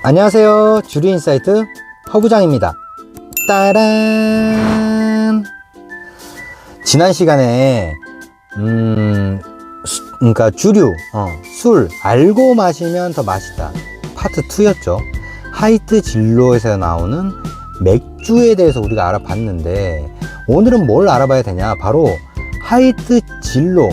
안녕하세요. 주류인사이트 허부장입니다. 따란! 지난 시간에 그러니까 주류, 술 알고 마시면 더 맛있다 파트 2였죠. 하이트 진로에서 나오는 맥주에 대해서 우리가 알아봤는데, 오늘은 뭘 알아봐야 되냐, 바로 하이트 진로.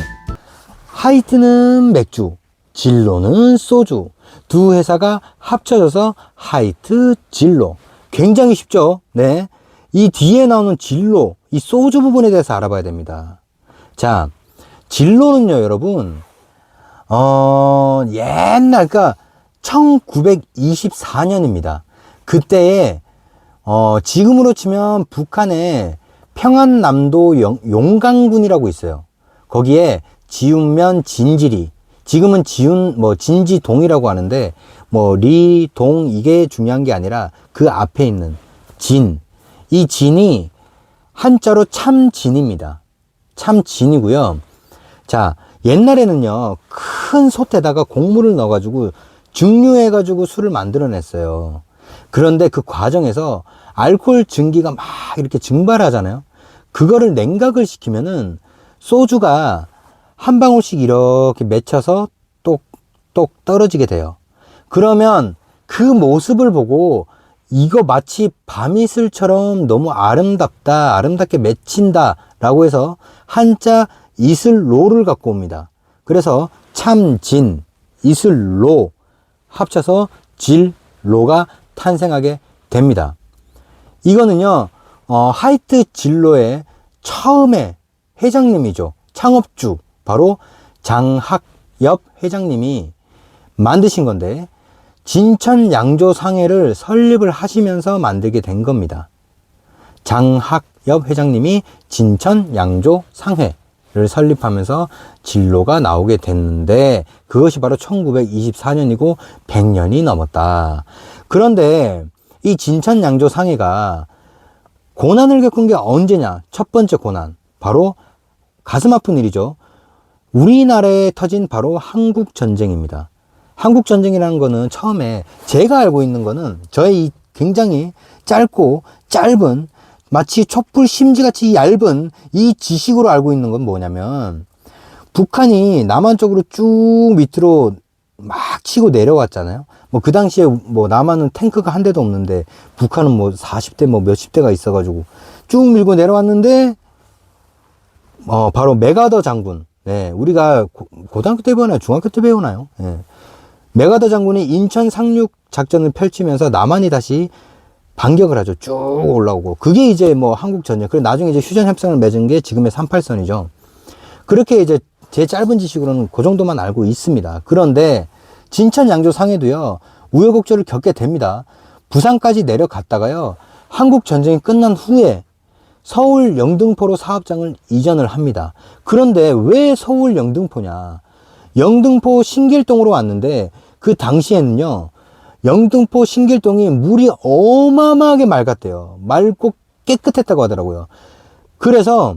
하이트는 맥주, 진로는 소주, 두 회사가 합쳐져서 하이트 진로. 굉장히 쉽죠. 네, 이 뒤에 나오는 진로, 이 소주 부분에 대해서 알아봐야 됩니다. 자, 진로는요 여러분, 옛날, 그러니까 1924년입니다 그때에 지금으로 치면 북한의 평안남도 용강군이라고 있어요. 거기에 지운면 진지리, 지금은 진지동이라고 하는데, 리동, 이게 중요한 게 아니라 그 앞에 있는 진, 이 진이 한자로 참진입니다. 참진이고요. 자, 옛날에는요 큰 솥에다가 곡물을 넣어가지고 증류해가지고 술을 만들어냈어요. 그런데 그 과정에서 알코올 증기가 막 이렇게 증발하잖아요. 그거를 냉각을 시키면은 소주가 한 방울씩 이렇게 맺혀서 똑똑 떨어지게 돼요. 그러면 그 모습을 보고 이거 마치 밤이슬처럼 너무 아름답다, 아름답게 맺힌다 라고 해서 한자 이슬로를 갖고 옵니다. 그래서 참진, 이슬로 합쳐서 진로가 탄생하게 됩니다. 이거는요 하이트 진로의 처음에 회장님이죠. 창업주 바로 장학엽 회장님이 만드신 건데, 진천 양조 상회를 설립을 하시면서 만들게 된 겁니다. 장학엽 회장님이 진천 양조 상회를 설립하면서 진로가 나오게 됐는데, 그것이 바로 1924년이고 100년이 넘었다. 그런데 이 진천 양조 상회가 고난을 겪은 게 언제냐? 첫 번째 고난, 바로 가슴 아픈 일이죠. 우리나라에 터진 바로 한국전쟁입니다. 한국전쟁이라는 거는 처음에 제가 알고 있는 거는, 저의 이 굉장히 짧고 짧은, 마치 촛불 심지같이 얇은 이 지식으로 알고 있는 건 뭐냐면, 북한이 남한 쪽으로 쭉 밑으로 막 치고 내려왔잖아요. 그 당시에 남한은 탱크가 한 대도 없는데, 북한은 40대 몇십 대가 있어가지고 쭉 밀고 내려왔는데, 바로 맥아더 장군. 네, 우리가 고등학교 때 배우나요? 중학교 때 배우나요? 네. 맥아더 장군이 인천 상륙 작전을 펼치면서 남한이 다시 반격을 하죠. 쭉 올라오고. 그게 이제 한국전쟁. 그리고 나중에 이제 휴전협상을 맺은 게 지금의 38선이죠. 그렇게 이제 제 짧은 지식으로는 그 정도만 알고 있습니다. 그런데 진천 양조 상해도요 우여곡절을 겪게 됩니다. 부산까지 내려갔다가요, 한국전쟁이 끝난 후에 서울 영등포로 사업장을 이전을 합니다. 그런데 왜 서울 영등포냐? 영등포 신길동으로 왔는데, 그 당시에는요 영등포 신길동이 물이 어마어마하게 맑았대요. 맑고 깨끗했다고 하더라고요. 그래서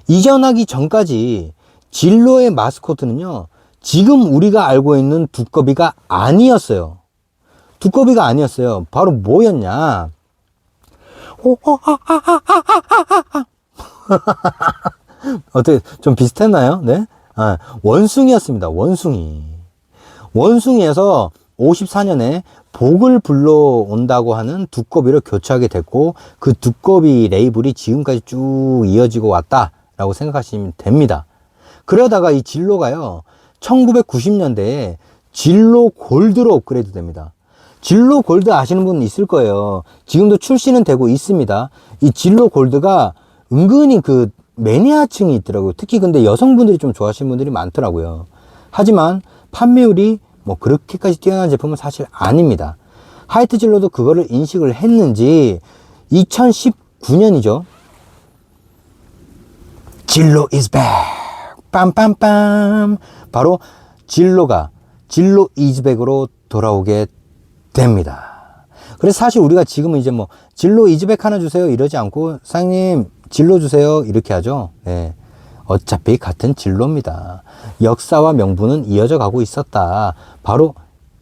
이전하기 전까지 진로의 마스코트는요 지금 우리가 알고 있는 두꺼비가 아니었어요. 두꺼비가 아니었어요. 바로 뭐였냐? 어떻게 좀 비슷했나요? 네? 원숭이였습니다. 원숭이에서 54년에 복을 불러온다고 하는 두꺼비로 교체하게 됐고, 그 두꺼비 레이블이 지금까지 쭉 이어지고 왔다라고 생각하시면 됩니다. 그러다가 이 진로가요 1990년대에 진로 골드로 업그레이드 됩니다. 진로 골드 아시는 분 있을 거예요. 지금도 출시는 되고 있습니다. 이 진로 골드가 은근히 그 매니아층이 있더라고요. 특히 근데 여성분들이 좀 좋아하시는 분들이 많더라고요. 하지만 판매율이 그렇게까지 뛰어난 제품은 사실 아닙니다. 하이트 진로도 그거를 인식을 했는지 2019년이죠. 진로 is back. 빰빰빰. 바로 진로 is back으로 돌아오게 됩니다. 그래서 사실 우리가 지금은 이제 진로 is back 하나 주세요 이러지 않고, 사장님 진로 주세요 이렇게 하죠. 네. 어차피 같은 진로입니다. 역사와 명분은 이어져 가고 있었다. 바로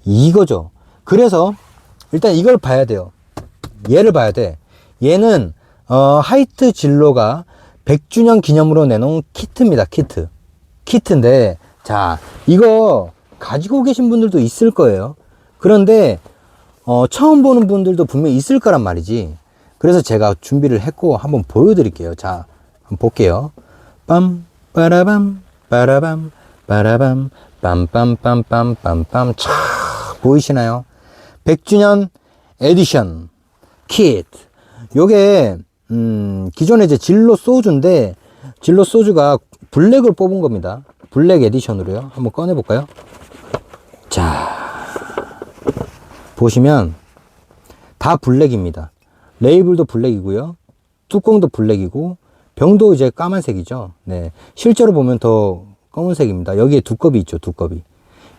이거죠. 그래서 일단 이걸 봐야 돼요. 얘를 봐야 돼. 얘는 하이트 진로가 100주년 기념으로 내놓은 키트입니다. 키트인데, 자, 이거 가지고 계신 분들도 있을 거예요. 그런데 처음 보는 분들도 분명히 있을 거란 말이지. 그래서 제가 준비를 했고 한번 보여드릴게요. 자, 한번 볼게요. 빰 빠라밤 빠라밤 빠라밤 빰빰빰빰빰빰. 차, 보이시나요? 100주년 에디션 키트. 요게 기존에 이제 진로 소주인데, 진로 소주가 블랙을 뽑은 겁니다. 블랙 에디션으로요. 한번 꺼내 볼까요? 자, 보시면 다 블랙입니다. 레이블도 블랙이고요. 뚜껑도 블랙이고, 병도 이제 까만색이죠. 네. 실제로 보면 더 검은색입니다. 여기에 두꺼비 있죠, 두꺼비.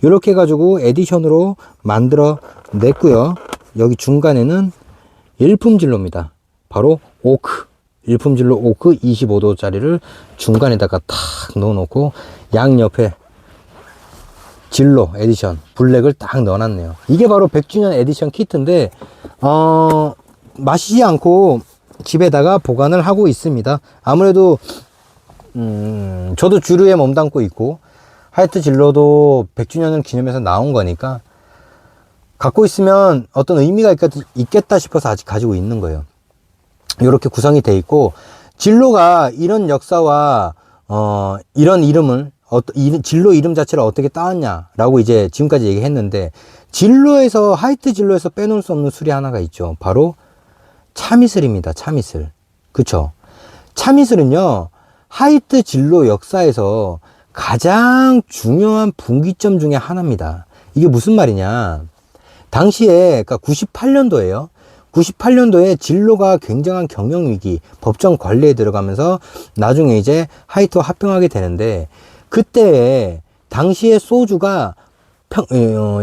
이렇게 해가지고 에디션으로 만들어 냈고요. 여기 중간에는 일품 진로입니다. 바로 오크. 일품 진로 오크 25도짜리를 중간에다가 탁 넣어놓고, 양옆에 진로 에디션 블랙을 딱 넣어놨네요. 이게 바로 100주년 에디션 키트인데, 마시지 않고 집에다가 보관을 하고 있습니다. 아무래도 저도 주류에 몸담고 있고, 하이트 진로도 100주년을 기념해서 나온 거니까 갖고 있으면 어떤 의미가 있겠다 싶어서 아직 가지고 있는 거예요. 이렇게 구성이 돼 있고, 진로가 이런 역사와 이런 이름을 진로 이름 자체를 어떻게 따왔냐라고 이제 지금까지 얘기했는데, 진로에서, 하이트 진로에서 빼놓을 수 없는 술이 하나가 있죠. 바로 참이슬입니다. 참이슬. 그쵸? 참이슬은요, 하이트 진로 역사에서 가장 중요한 분기점 중에 하나입니다. 이게 무슨 말이냐? 당시에, 그러니까 98년도에요. 98년도에 진로가 굉장한 경영위기, 법정 관리에 들어가면서 나중에 이제 하이트와 합병하게 되는데, 그때 당시에 소주가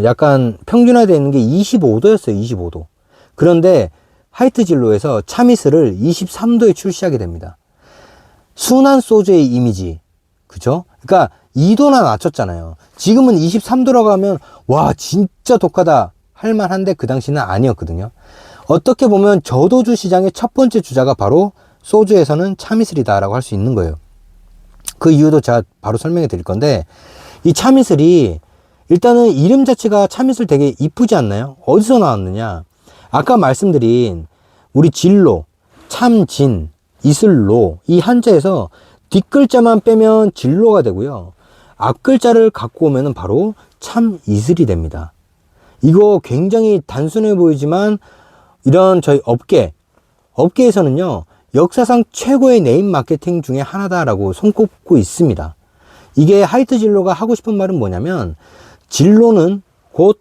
약간 평균화되어 있는 게 25도였어요. 25도. 그런데 하이트 진로에서 참이슬을 23도에 출시하게 됩니다. 순한 소주의 이미지. 그죠? 그러니까 2도나 낮췄잖아요. 지금은 23도라고 하면 와, 진짜 독하다 할만한데, 그 당시는 아니었거든요. 어떻게 보면 저도주 시장의 첫 번째 주자가 바로 소주에서는 참이슬이다라고 할 수 있는 거예요. 그 이유도 제가 바로 설명해 드릴 건데, 이 참이슬이 일단은 이름 자체가 참이슬 되게 이쁘지 않나요? 어디서 나왔느냐? 아까 말씀드린 우리 진로, 참진, 이슬로, 이 한자에서 뒷글자만 빼면 진로가 되고요. 앞글자를 갖고 오면 바로 참이슬이 됩니다. 이거 굉장히 단순해 보이지만, 이런 저희 업계에서는요, 역사상 최고의 네임 마케팅 중에 하나다라고 손꼽고 있습니다. 이게 하이트 진로가 하고 싶은 말은 뭐냐면, 진로는 곧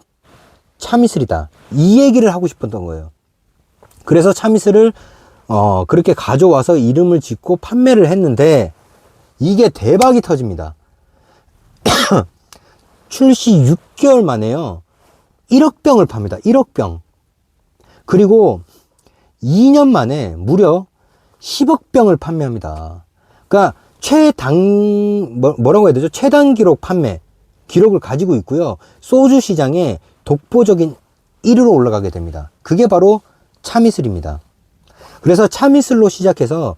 참이슬이다, 이 얘기를 하고 싶었던 거예요. 그래서 참이슬을 그렇게 가져와서 이름을 짓고 판매를 했는데, 이게 대박이 터집니다. 출시 6개월 만에요, 1억 병을 팝니다. 1억 병. 그리고 2년 만에 무려 10억 병을 판매합니다. 그러니까 뭐라고 해야 되죠? 최단 기록 판매 기록을 가지고 있고요. 소주 시장에 독보적인 1위로 올라가게 됩니다. 그게 바로 참이슬입니다. 그래서 참이슬로 시작해서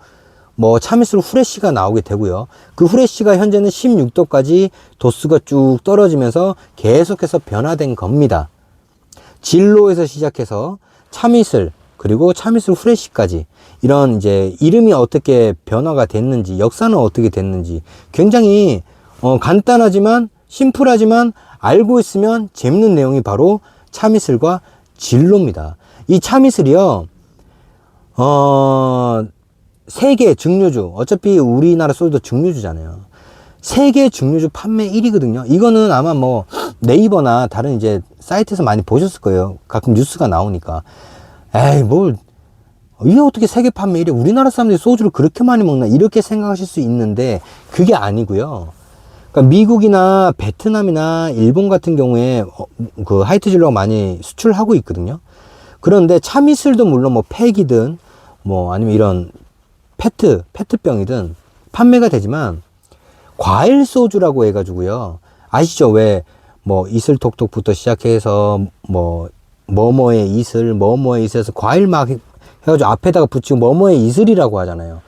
참이슬 후레쉬가 나오게 되고요. 그 후레쉬가 현재는 16도까지 도수가 쭉 떨어지면서 계속해서 변화된 겁니다. 진로에서 시작해서 참이슬, 그리고 참이슬 후레쉬까지, 이런 이제 이름이 어떻게 변화가 됐는지, 역사는 어떻게 됐는지 굉장히 간단하지만, 심플하지만 알고 있으면 재밌는 내용이 바로 참이슬과 진로입니다. 이 참이슬이요, 세계 증류주, 어차피 우리나라 소주도 증류주잖아요. 세계 증류주 판매 1위거든요. 이거는 아마 네이버나 다른 이제 사이트에서 많이 보셨을 거예요. 가끔 뉴스가 나오니까. 에이, 이게 어떻게 세계 판매 1위? 우리나라 사람들이 소주를 그렇게 많이 먹나? 이렇게 생각하실 수 있는데, 그게 아니고요. 그러니까 미국이나 베트남이나 일본 같은 경우에 그 하이트 진로가 많이 수출하고 있거든요. 그런데 참이슬도 물론 팩이든 아니면 이런 페트병이든 판매가 되지만, 과일 소주라고 해가지고요. 아시죠? 왜 이슬톡톡부터 시작해서 뭐뭐의 이슬, 뭐뭐의 이슬에서 과일 막 해가지고 앞에다가 붙이고 뭐뭐의 이슬이라고 하잖아요.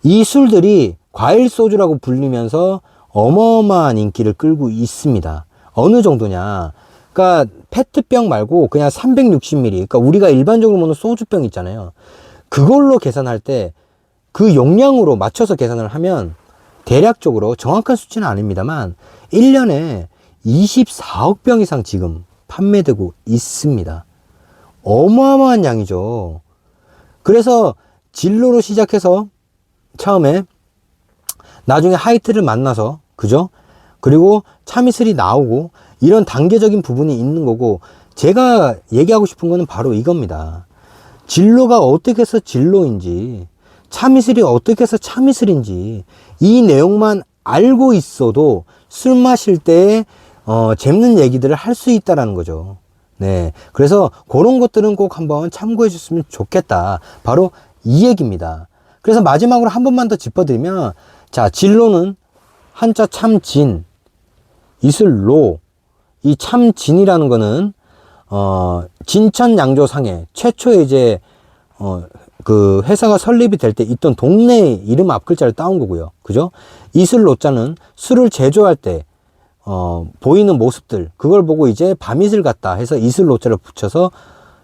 이 술들이 과일 소주라고 불리면서 어마어마한 인기를 끌고 있습니다. 어느 정도냐? 그러니까 페트병 말고 그냥 360ml, 그러니까 우리가 일반적으로 먹는 소주병 있잖아요. 그걸로 계산할 때 그 용량으로 맞춰서 계산을 하면 대략적으로 정확한 수치는 아닙니다만 1년에 24억 병 이상 지금 판매되고 있습니다. 어마어마한 양이죠. 그래서 진로로 시작해서 처음에 나중에 하이트를 만나서, 그죠? 그리고 참이슬이 나오고 이런 단계적인 부분이 있는 거고, 제가 얘기하고 싶은 거는 바로 이겁니다. 진로가 어떻게 해서 진로인지, 참이슬이 어떻게 해서 참이슬인지 이 내용만 알고 있어도 술 마실 때 재밌는 얘기들을 할 수 있다라는 거죠. 네, 그래서 그런 것들은 꼭 한번 참고해 줬으면 좋겠다. 바로 이 얘기입니다. 그래서 마지막으로 한 번만 더 짚어드리면, 자, 진로는 한자 참진, 이슬로. 이 참진이라는 거는 진천양조상해 최초에 이제 그 회사가 설립이 될 때 있던 동네 이름 앞 글자를 따온 거고요. 그죠? 이슬로자는 술을 제조할 때 보이는 모습들, 그걸 보고 이제 밤이슬 같다 해서 이슬로자를 붙여서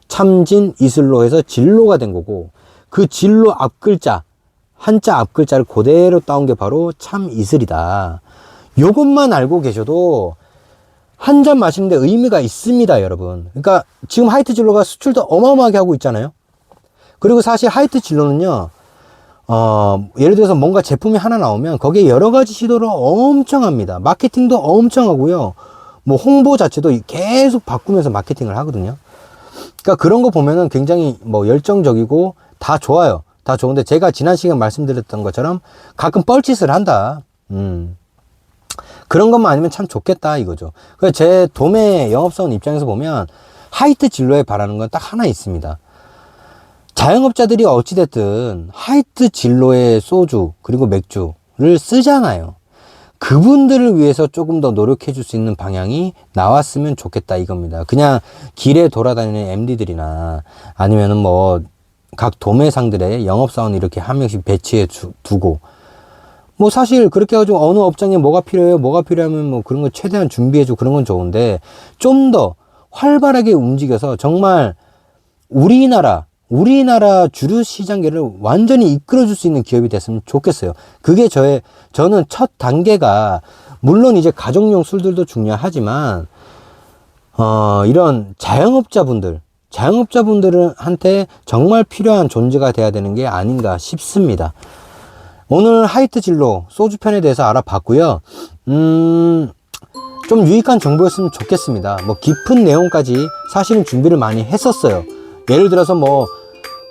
참진, 이슬로 해서 진로가 된 거고, 그 진로 앞 글자, 한자 앞 글자를 그대로 따온 게 바로 참이슬이다. 요것만 알고 계셔도 한 잔 마시는데 의미가 있습니다, 여러분. 그러니까 지금 하이트 진로가 수출도 어마어마하게 하고 있잖아요. 그리고 사실 하이트 진로는요, 예를 들어서 뭔가 제품이 하나 나오면 거기에 여러 가지 시도를 엄청 합니다. 마케팅도 엄청 하고요. 뭐 홍보 자체도 계속 바꾸면서 마케팅을 하거든요. 그러니까 그런 거 보면은 굉장히 뭐 열정적이고 다 좋아요. 다 좋은데 제가 지난 시간에 말씀드렸던 것처럼 가끔 뻘짓을 한다. 그런 것만 아니면 참 좋겠다 이거죠. 그래서 제 도매 영업사원 입장에서 보면 하이트 진로에 바라는 건 딱 하나 있습니다. 자영업자들이 어찌됐든 하이트 진로의 소주 그리고 맥주를 쓰잖아요. 그분들을 위해서 조금 더 노력해 줄 수 있는 방향이 나왔으면 좋겠다 이겁니다. 그냥 길에 돌아다니는 MD들이나 아니면은 뭐 각 도매상들의 영업사원 이렇게 한 명씩 배치해 두고, 뭐 사실 그렇게 해가지고 어느 업장에 뭐가 필요해요, 뭐가 필요하면 뭐 그런 거 최대한 준비해주고 그런 건 좋은데, 좀 더 활발하게 움직여서 정말 우리나라 주류 시장계를 완전히 이끌어줄 수 있는 기업이 됐으면 좋겠어요. 그게 저는 첫 단계가, 물론 이제 가정용 술들도 중요하지만 이런 자영업자분들한테 정말 필요한 존재가 돼야 되는 게 아닌가 싶습니다. 오늘 하이트 진로 소주편에 대해서 알아봤고요. 좀 유익한 정보였으면 좋겠습니다. 뭐 깊은 내용까지 사실은 준비를 많이 했었어요. 예를 들어서 뭐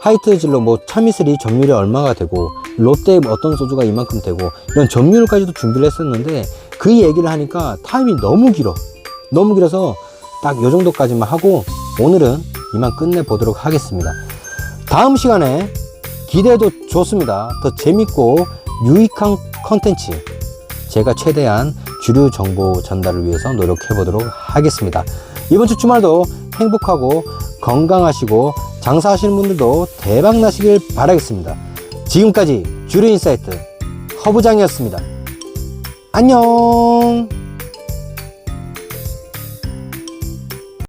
하이트 진로 뭐 참이슬이 점유율이 얼마가 되고 롯데 어떤 소주가 이만큼 되고 이런 점유율까지도 준비를 했었는데, 그 얘기를 하니까 타임이 너무 길어서 딱 요 정도까지만 하고 오늘은 이만 끝내보도록 하겠습니다. 다음 시간에 기대도 좋습니다. 더 재밌고 유익한 컨텐츠 제가 최대한 주류 정보 전달을 위해서 노력해 보도록 하겠습니다. 이번 주 주말도 행복하고 건강하시고 장사하시는 분들도 대박 나시길 바라겠습니다. 지금까지 주류 인사이트 허부장이었습니다. 안녕.